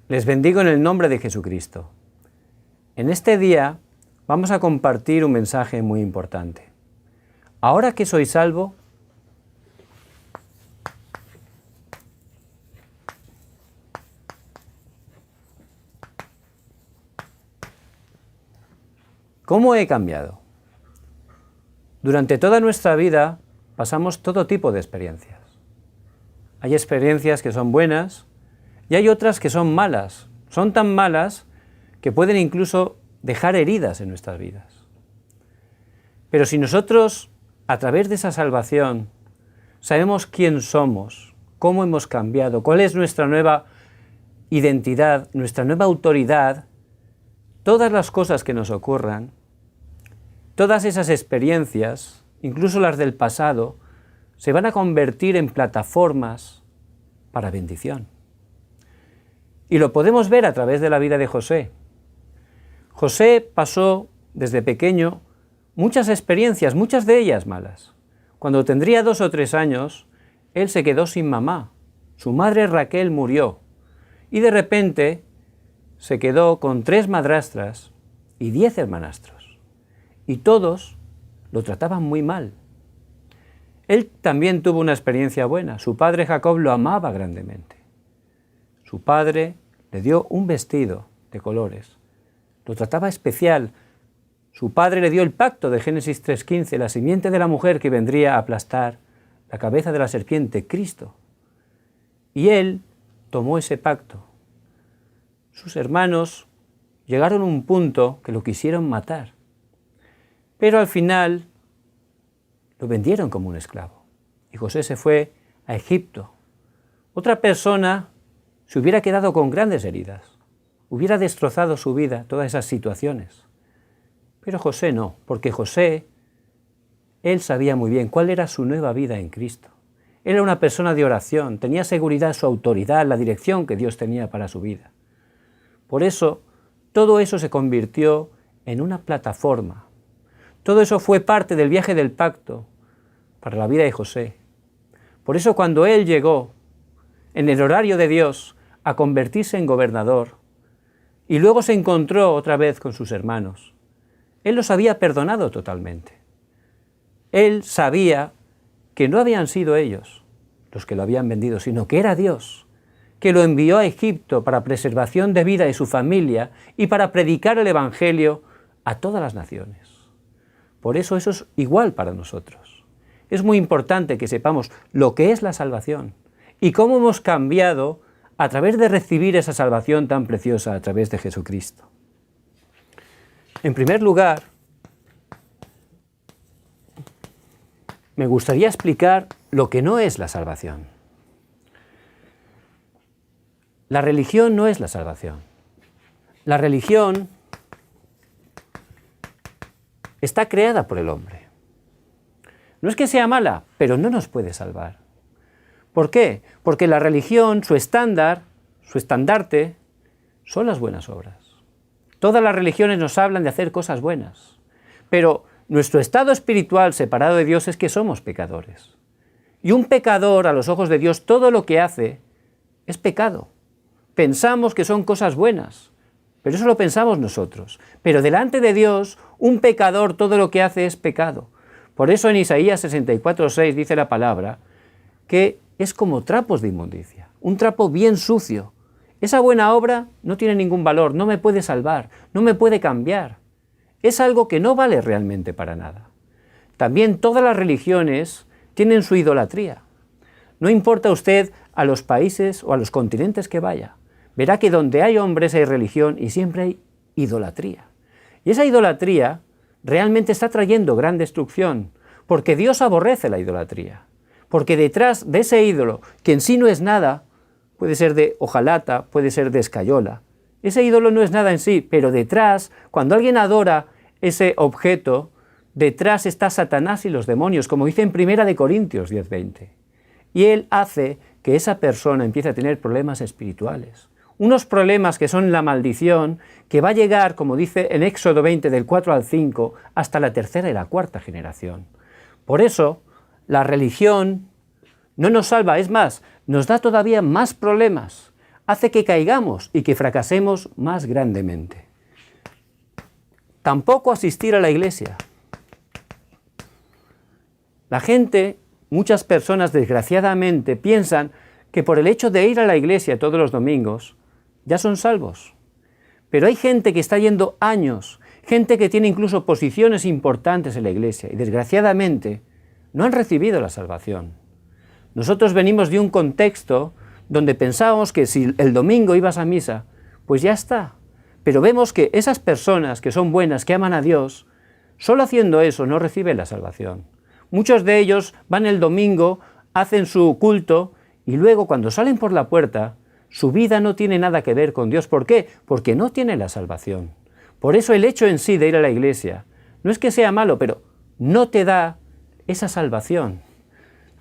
Les bendigo en el nombre de Jesucristo. En este día vamos a compartir un mensaje muy importante. Ahora que soy salvo, ¿cómo he cambiado? Durante toda nuestra vida pasamos todo tipo de experiencias. Hay experiencias que son buenas y hay otras que son malas. Son tan malas que pueden incluso dejar heridas en nuestras vidas. Pero si nosotros, a través de esa salvación, sabemos quién somos, cómo hemos cambiado, cuál es nuestra nueva identidad, nuestra nueva autoridad, todas las cosas que nos ocurran, todas esas experiencias, incluso las del pasado, se van a convertir en plataformas para bendición. Y lo podemos ver a través de la vida de José. José pasó desde pequeño muchas experiencias, muchas de ellas malas. Cuando tendría 2 o 3 años, él se quedó sin mamá. Su madre Raquel murió y de repente se quedó con 3 madrastras y 10 hermanastros. Y todos lo trataban muy mal. Él también tuvo una experiencia buena. Su padre Jacob lo amaba grandemente. Su padre le dio un vestido de colores. Lo trataba especial. Su padre le dio el pacto de Génesis 3:15, la simiente de la mujer que vendría a aplastar la cabeza de la serpiente, Cristo. Y él tomó ese pacto. Sus hermanos llegaron a un punto que lo quisieron matar. Pero al final lo vendieron como un esclavo. Y José se fue a Egipto. Otra persona se hubiera quedado con grandes heridas. Hubiera destrozado su vida, todas esas situaciones. Pero José no, porque José, él sabía muy bien cuál era su nueva vida en Cristo. Él era una persona de oración, tenía seguridad, su autoridad, la dirección que Dios tenía para su vida. Por eso, todo eso se convirtió en una plataforma. Todo eso fue parte del viaje del pacto para la vida de José. Por eso cuando él llegó en el horario de Dios a convertirse en gobernador y luego se encontró otra vez con sus hermanos, él los había perdonado totalmente. Él sabía que no habían sido ellos los que lo habían vendido, sino que era Dios, que lo envió a Egipto para preservación de vida de su familia y para predicar el Evangelio a todas las naciones. Por eso es igual para nosotros. Es muy importante que sepamos lo que es la salvación y cómo hemos cambiado a través de recibir esa salvación tan preciosa a través de Jesucristo. En primer lugar, me gustaría explicar lo que no es la salvación. La religión no es la salvación. La religión está creada por el hombre. No es que sea mala, pero no nos puede salvar. ¿Por qué? Porque la religión, su estándar, su estandarte, son las buenas obras. Todas las religiones nos hablan de hacer cosas buenas, pero nuestro estado espiritual separado de Dios es que somos pecadores. Y un pecador, a los ojos de Dios, todo lo que hace es pecado. Pensamos que son cosas buenas, pero eso lo pensamos nosotros. Pero delante de Dios, un pecador todo lo que hace es pecado. Por eso en Isaías 64:6 dice la palabra que es como trapos de inmundicia, un trapo bien sucio. Esa buena obra no tiene ningún valor, no me puede salvar, no me puede cambiar. Es algo que no vale realmente para nada. También todas las religiones tienen su idolatría. No importa usted a los países o a los continentes que vaya, verá que donde hay hombres hay religión y siempre hay idolatría. Y esa idolatría realmente está trayendo gran destrucción, porque Dios aborrece la idolatría. Porque detrás de ese ídolo, que en sí no es nada, puede ser de hojalata, puede ser de escayola, ese ídolo no es nada en sí, pero detrás, cuando alguien adora ese objeto, detrás está Satanás y los demonios, como dice en 1 Corintios 10:20. Y él hace que esa persona empiece a tener problemas espirituales. Unos problemas que son la maldición, que va a llegar, como dice en Éxodo 20, del 4 al 5, hasta la 3ª y la 4ª generación. Por eso, la religión no nos salva, es más, nos da todavía más problemas. hace que caigamos y que fracasemos más grandemente. Tampoco asistir a la iglesia. La gente, muchas personas desgraciadamente, piensan que por el hecho de ir a la iglesia todos los domingos ya son salvos. Pero hay gente que está yendo años, gente que tiene incluso posiciones importantes en la iglesia y desgraciadamente no han recibido la salvación. Nosotros venimos de un contexto donde pensábamos que si el domingo ibas a misa, pues ya está. Pero vemos que esas personas que son buenas, que aman a Dios, solo haciendo eso no reciben la salvación. Muchos de ellos van el domingo, hacen su culto y luego cuando salen por la puerta, su vida no tiene nada que ver con Dios. ¿Por qué? Porque no tienen la salvación. Por eso el hecho en sí de ir a la iglesia no es que sea malo, pero no te da esa salvación.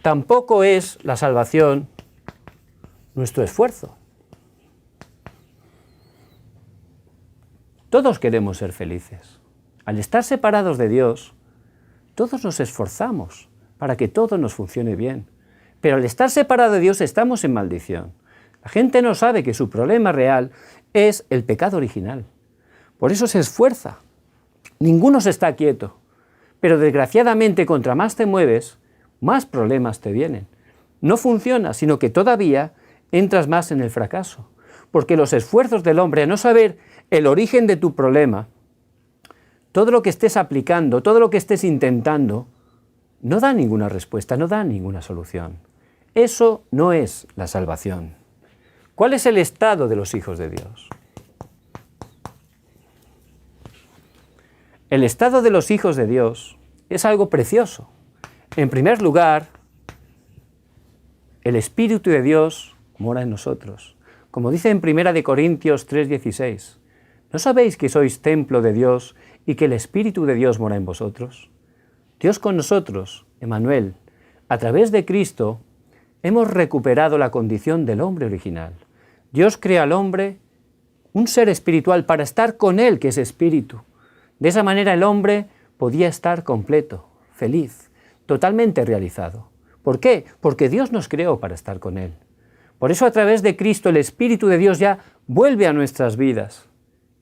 Tampoco es la salvación nuestro esfuerzo. Todos queremos ser felices. Al estar separados de Dios, todos nos esforzamos para que todo nos funcione bien. Pero al estar separado de Dios estamos en maldición. La gente no sabe que su problema real es el pecado original. Por eso se esfuerza. Ninguno se está quieto. Pero desgraciadamente, contra más te mueves, más problemas te vienen. No funciona, sino que todavía entras más en el fracaso. Porque los esfuerzos del hombre a no saber el origen de tu problema, todo lo que estés aplicando, todo lo que estés intentando, no da ninguna respuesta, no da ninguna solución. Eso no es la salvación. ¿Cuál es el estado de los hijos de Dios? El estado de los hijos de Dios es algo precioso. En primer lugar, el Espíritu de Dios mora en nosotros. Como dice en 1 Corintios 3:16, ¿no sabéis que sois templo de Dios y que el Espíritu de Dios mora en vosotros? Dios con nosotros, Emmanuel, a través de Cristo, hemos recuperado la condición del hombre original. Dios crea al hombre un ser espiritual para estar con él, que es espíritu. De esa manera el hombre podía estar completo, feliz, totalmente realizado. ¿Por qué? Porque Dios nos creó para estar con él. Por eso a través de Cristo el Espíritu de Dios ya vuelve a nuestras vidas,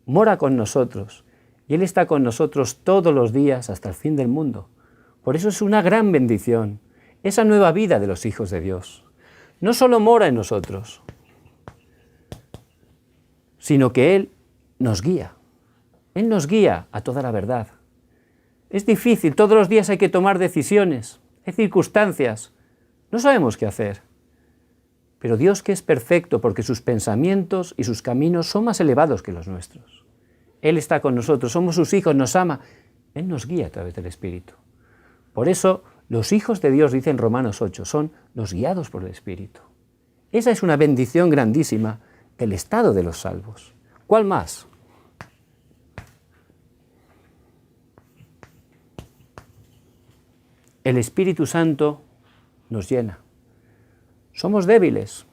mora con nosotros y Él está con nosotros todos los días hasta el fin del mundo. Por eso es una gran bendición, esa nueva vida de los hijos de Dios. No solo mora en nosotros, sino que Él nos guía. Él nos guía a toda la verdad. Es difícil, todos los días hay que tomar decisiones, hay circunstancias, no sabemos qué hacer. Pero Dios, que es perfecto porque sus pensamientos y sus caminos son más elevados que los nuestros. Él está con nosotros, somos sus hijos, nos ama. Él nos guía a través del Espíritu. Por eso los hijos de Dios, dice en Romanos 8, son los guiados por el Espíritu. Esa es una bendición grandísima del estado de los salvos. ¿Cuál más? El Espíritu Santo nos llena. Somos débiles,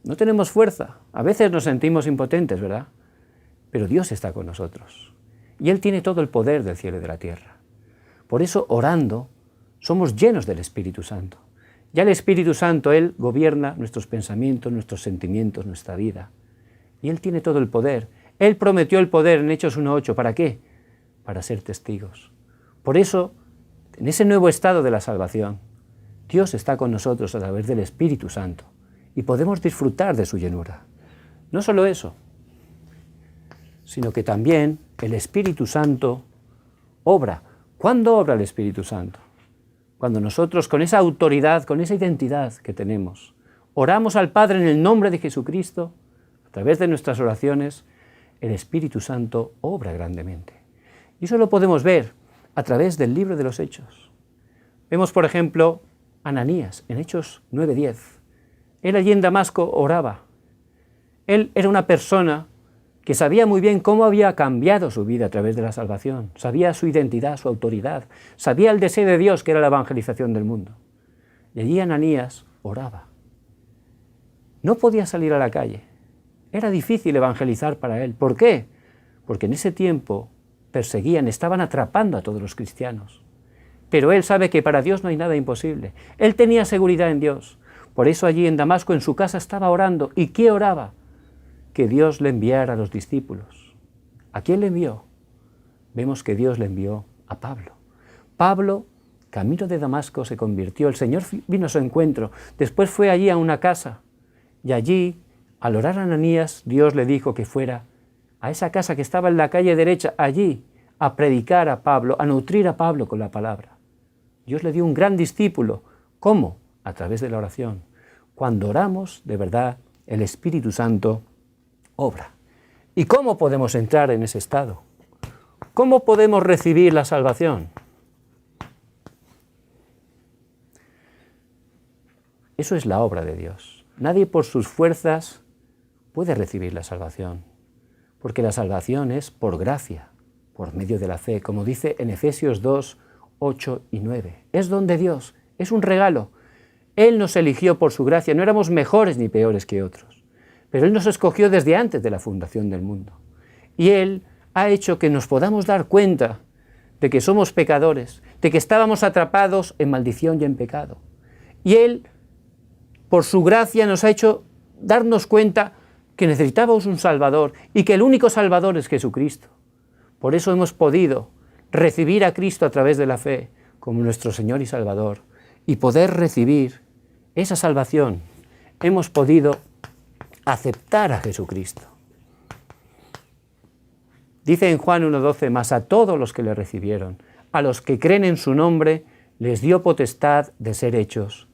no tenemos fuerza, a veces nos sentimos impotentes, ¿verdad? Pero Dios está con nosotros y Él tiene todo el poder del cielo y de la tierra. Por eso, orando, somos llenos del Espíritu Santo. Ya el Espíritu Santo, Él gobierna nuestros pensamientos, nuestros sentimientos, nuestra vida. Y Él tiene todo el poder. Él prometió el poder en Hechos 1:8. ¿Para qué? Para ser testigos. Por eso, en ese nuevo estado de la salvación, Dios está con nosotros a través del Espíritu Santo y podemos disfrutar de su llenura. No solo eso, sino que también el Espíritu Santo obra. ¿Cuándo obra el Espíritu Santo? Cuando nosotros, con esa autoridad, con esa identidad que tenemos, oramos al Padre en el nombre de Jesucristo, a través de nuestras oraciones, el Espíritu Santo obra grandemente. Y eso lo podemos ver a través del libro de los Hechos. Vemos, por ejemplo, Ananías, en Hechos 9:10. Él allí en Damasco oraba. Él era una persona que sabía muy bien cómo había cambiado su vida a través de la salvación. Sabía su identidad, su autoridad. Sabía el deseo de Dios, que era la evangelización del mundo. Y allí Ananías oraba. No podía salir a la calle. Era difícil evangelizar para él. ¿Por qué? Porque en ese tiempo perseguían, estaban atrapando a todos los cristianos. Pero él sabe que para Dios no hay nada imposible. Él tenía seguridad en Dios. Por eso allí en Damasco, en su casa, estaba orando. ¿Y qué oraba? que Dios le enviara a los discípulos. ¿A quién le envió? Vemos que Dios le envió a Pablo. Pablo, camino de Damasco, se convirtió, el Señor vino a su encuentro, después fue allí a una casa, y allí, al orar a Ananías, Dios le dijo que fuera a esa casa que estaba en la calle derecha, allí, a predicar a Pablo, a nutrir a Pablo con la palabra. Dios le dio un gran discípulo. ¿Cómo? A través de la oración. Cuando oramos, de verdad, el Espíritu Santo obra. ¿Y cómo podemos entrar en ese estado? ¿Cómo podemos recibir la salvación? Eso es la obra de Dios. Nadie por sus fuerzas puede recibir la salvación, porque la salvación es por gracia, por medio de la fe, como dice en Efesios 2, 8 y 9. Es don de Dios, es un regalo. Él nos eligió por su gracia, no éramos mejores ni peores que otros, pero Él nos escogió desde antes de la fundación del mundo. Y Él ha hecho que nos podamos dar cuenta de que somos pecadores, de que estábamos atrapados en maldición y en pecado. Y Él, por su gracia, nos ha hecho darnos cuenta que necesitábamos un Salvador y que el único Salvador es Jesucristo. Por eso hemos podido recibir a Cristo a través de la fe como nuestro Señor y Salvador y poder recibir esa salvación. Hemos podido aceptar a Jesucristo. Dice en Juan 1:12, mas a todos los que le recibieron, a los que creen en su nombre, les dio potestad de ser hechos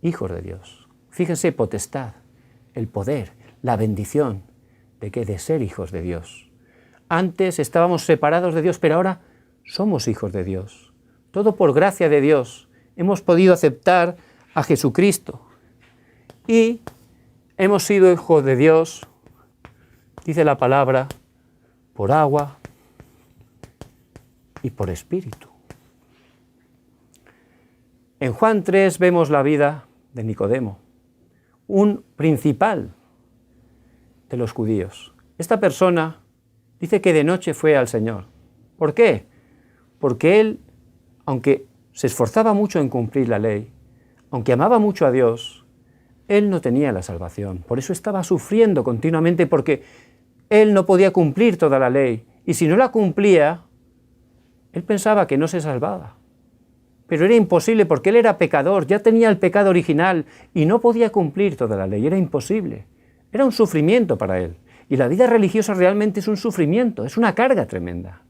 hijos de Dios. Fíjense, potestad, el poder, la bendición de ser hijos de Dios. Antes estábamos separados de Dios, pero ahora somos hijos de Dios. Todo por gracia de Dios. Hemos podido aceptar a Jesucristo y hemos sido hijos de Dios, dice la palabra, por agua y por espíritu. En Juan 3 vemos la vida de Nicodemo, un principal de los judíos. Esta persona dice que de noche fue al Señor. ¿Por qué? Porque él, aunque se esforzaba mucho en cumplir la ley, aunque amaba mucho a Dios, él no tenía la salvación. Por eso estaba sufriendo continuamente, porque él no podía cumplir toda la ley. Y si no la cumplía, él pensaba que no se salvaba. Pero era imposible porque él era pecador, ya tenía el pecado original y no podía cumplir toda la ley. Era imposible. Era un sufrimiento para él. Y la vida religiosa realmente es un sufrimiento, es una carga tremenda.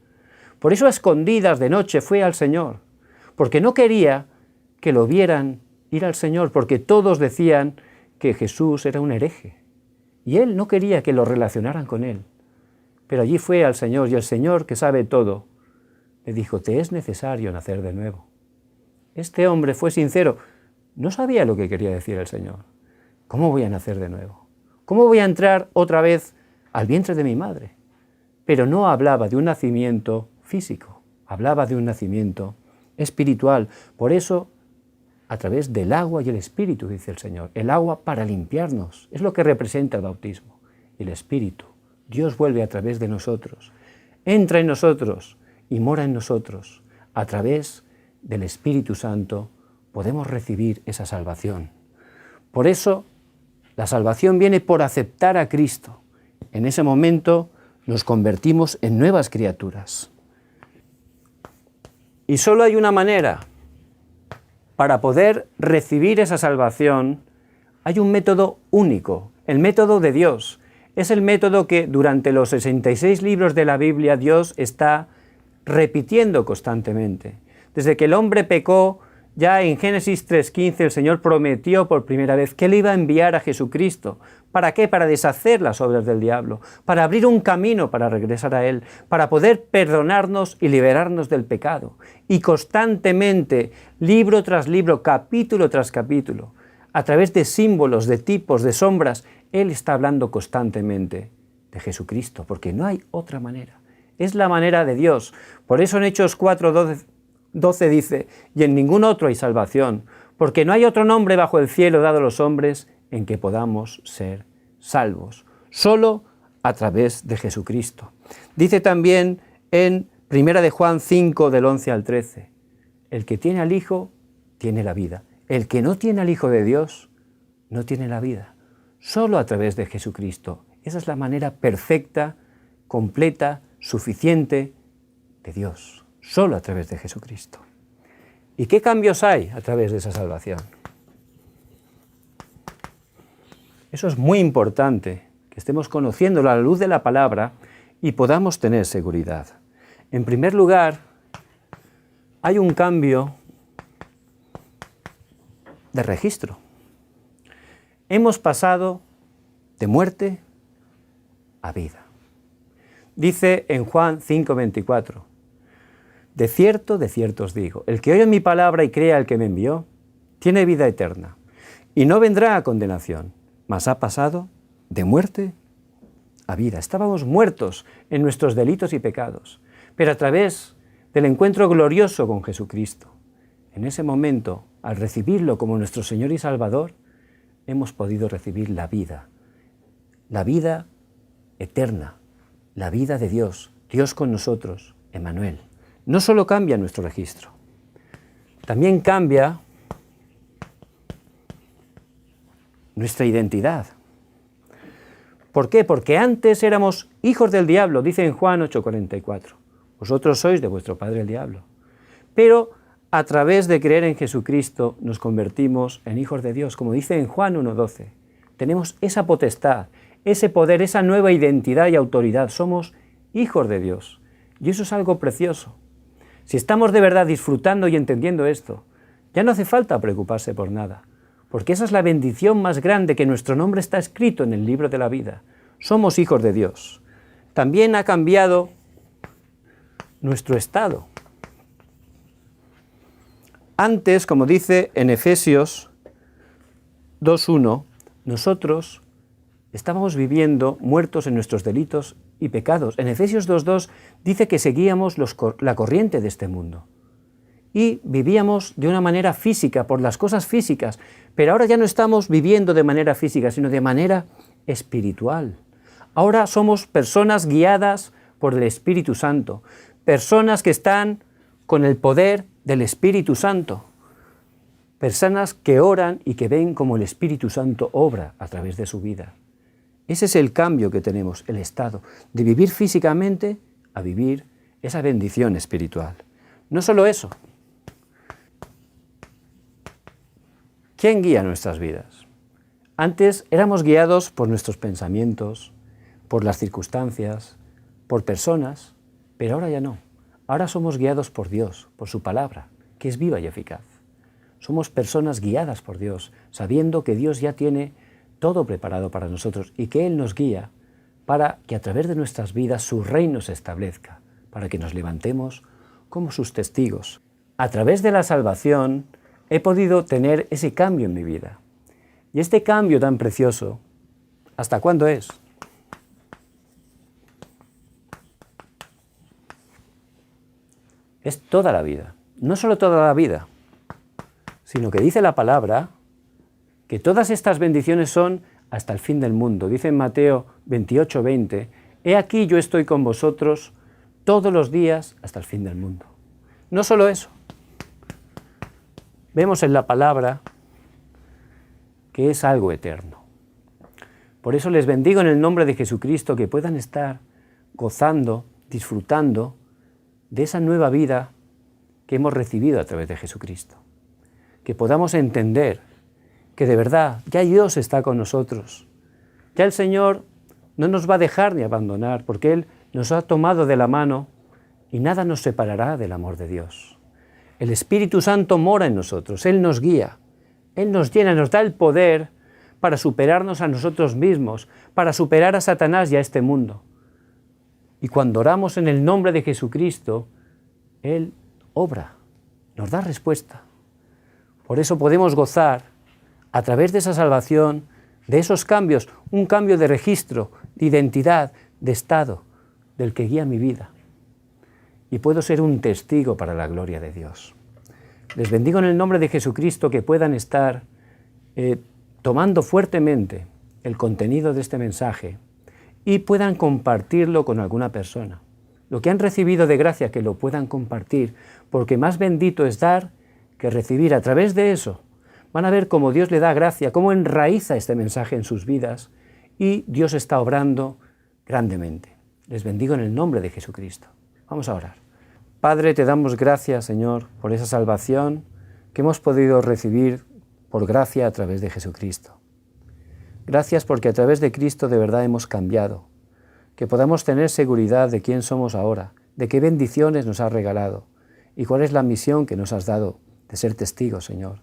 Por eso a escondidas de noche fue al Señor, porque no quería que lo vieran ir al Señor, porque todos decían que Jesús era un hereje. Y él no quería que lo relacionaran con él. Pero allí fue al Señor, y el Señor, que sabe todo, le dijo, te es necesario nacer de nuevo. Este hombre fue sincero, no sabía lo que quería decir el Señor. ¿Cómo voy a nacer de nuevo? ¿Cómo voy a entrar otra vez al vientre de mi madre? Pero no hablaba de un nacimiento físico, hablaba de un nacimiento espiritual. Por eso, a través del agua y el Espíritu, dice el Señor. El agua para limpiarnos, es lo que representa el bautismo. Y el Espíritu, Dios vuelve a través de nosotros, entra en nosotros y mora en nosotros. A través del Espíritu Santo podemos recibir esa salvación. Por eso, la salvación viene por aceptar a Cristo. En ese momento nos convertimos en nuevas criaturas. Y solo hay una manera para poder recibir esa salvación. Hay un método único, el método de Dios. Es el método que durante los 66 libros de la Biblia Dios está repitiendo constantemente. Desde que el hombre pecó, ya en Génesis 3:15 el Señor prometió por primera vez que Él iba a enviar a Jesucristo. ¿Para qué? Para deshacer las obras del diablo, para abrir un camino para regresar a Él, para poder perdonarnos y liberarnos del pecado. Y constantemente, libro tras libro, capítulo tras capítulo, a través de símbolos, de tipos, de sombras, Él está hablando constantemente de Jesucristo, porque no hay otra manera. Es la manera de Dios. Por eso en Hechos 4:12 dice, y en ningún otro hay salvación, porque no hay otro nombre bajo el cielo dado a los hombres en que podamos ser salvos, solo a través de Jesucristo. Dice también en 1 de Juan 5, del 11 al 13, el que tiene al Hijo, tiene la vida. El que no tiene al Hijo de Dios, no tiene la vida. Solo a través de Jesucristo. Esa es la manera perfecta, completa, suficiente de Dios, solo a través de Jesucristo. ¿Y qué cambios hay a través de esa salvación? Eso es muy importante, que estemos conociendo la luz de la palabra y podamos tener seguridad. En primer lugar, hay un cambio de registro. Hemos pasado de muerte a vida. Dice en Juan 5:24, de cierto os digo, el que oye mi palabra y crea al que me envió, tiene vida eterna, y no vendrá a condenación, mas ha pasado de muerte a vida. Estábamos muertos en nuestros delitos y pecados, pero a través del encuentro glorioso con Jesucristo, en ese momento, al recibirlo como nuestro Señor y Salvador, hemos podido recibir la vida eterna, la vida de Dios, Dios con nosotros, Emmanuel. No solo cambia nuestro registro, también cambia nuestra identidad. ¿Por qué? Porque antes éramos hijos del diablo, dice en Juan 8:44. Vosotros sois de vuestro padre el diablo. Pero a través de creer en Jesucristo nos convertimos en hijos de Dios, como dice en Juan 1:12. Tenemos esa potestad, ese poder, esa nueva identidad y autoridad. Somos hijos de Dios. Y eso es algo precioso. Si estamos de verdad disfrutando y entendiendo esto, ya no hace falta preocuparse por nada, porque esa es la bendición más grande, que nuestro nombre está escrito en el libro de la vida. Somos hijos de Dios. También ha cambiado nuestro estado. Antes, como dice en Efesios 2:1, nosotros estábamos viviendo muertos en nuestros delitos y pecados. En Efesios 2:2 dice que seguíamos la corriente de este mundo y vivíamos de una manera física, por las cosas físicas, pero ahora ya no estamos viviendo de manera física, sino de manera espiritual. Ahora somos personas guiadas por el Espíritu Santo, personas que están con el poder del Espíritu Santo, personas que oran y que ven cómo el Espíritu Santo obra a través de su vida. Ese es el cambio que tenemos, el estado, de vivir físicamente a vivir esa bendición espiritual. No solo eso. ¿Quién guía nuestras vidas? Antes éramos guiados por nuestros pensamientos, por las circunstancias, por personas, pero ahora ya no. Ahora somos guiados por Dios, por su palabra, que es viva y eficaz. Somos personas guiadas por Dios, sabiendo que Dios ya tiene todo preparado para nosotros y que Él nos guía para que a través de nuestras vidas su reino se establezca, para que nos levantemos como sus testigos. A través de la salvación he podido tener ese cambio en mi vida. Y este cambio tan precioso, ¿hasta cuándo es? Es toda la vida. No solo toda la vida, sino que dice la palabra que todas estas bendiciones son hasta el fin del mundo. Dice en Mateo 28:20, he aquí yo estoy con vosotros todos los días hasta el fin del mundo. No solo eso. Vemos en la palabra que es algo eterno. Por eso les bendigo en el nombre de Jesucristo, que puedan estar gozando, disfrutando de esa nueva vida que hemos recibido a través de Jesucristo. Que podamos entender que de verdad ya Dios está con nosotros. Ya el Señor no nos va a dejar ni abandonar, porque Él nos ha tomado de la mano y nada nos separará del amor de Dios. El Espíritu Santo mora en nosotros, Él nos guía, Él nos llena, nos da el poder para superarnos a nosotros mismos, para superar a Satanás y a este mundo. Y cuando oramos en el nombre de Jesucristo, Él obra, nos da respuesta. Por eso podemos gozar a través de esa salvación, de esos cambios, un cambio de registro, de identidad, de estado, del que guía mi vida. Y puedo ser un testigo para la gloria de Dios. Les bendigo en el nombre de Jesucristo, que puedan estar tomando fuertemente el contenido de este mensaje y puedan compartirlo con alguna persona. Lo que han recibido de gracia, que lo puedan compartir, porque más bendito es dar que recibir. A través de eso van a ver cómo Dios le da gracia, cómo enraiza este mensaje en sus vidas y Dios está obrando grandemente. Les bendigo en el nombre de Jesucristo. Vamos a orar. Padre, te damos gracias, Señor, por esa salvación que hemos podido recibir por gracia a través de Jesucristo. Gracias porque a través de Cristo de verdad hemos cambiado, que podamos tener seguridad de quién somos ahora, de qué bendiciones nos has regalado y cuál es la misión que nos has dado de ser testigos, Señor.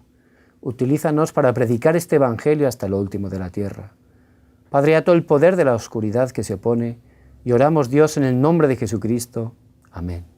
Utilízanos para predicar este Evangelio hasta lo último de la tierra. Padre, ato el poder de la oscuridad que se opone y oramos, Dios, en el nombre de Jesucristo. Amén.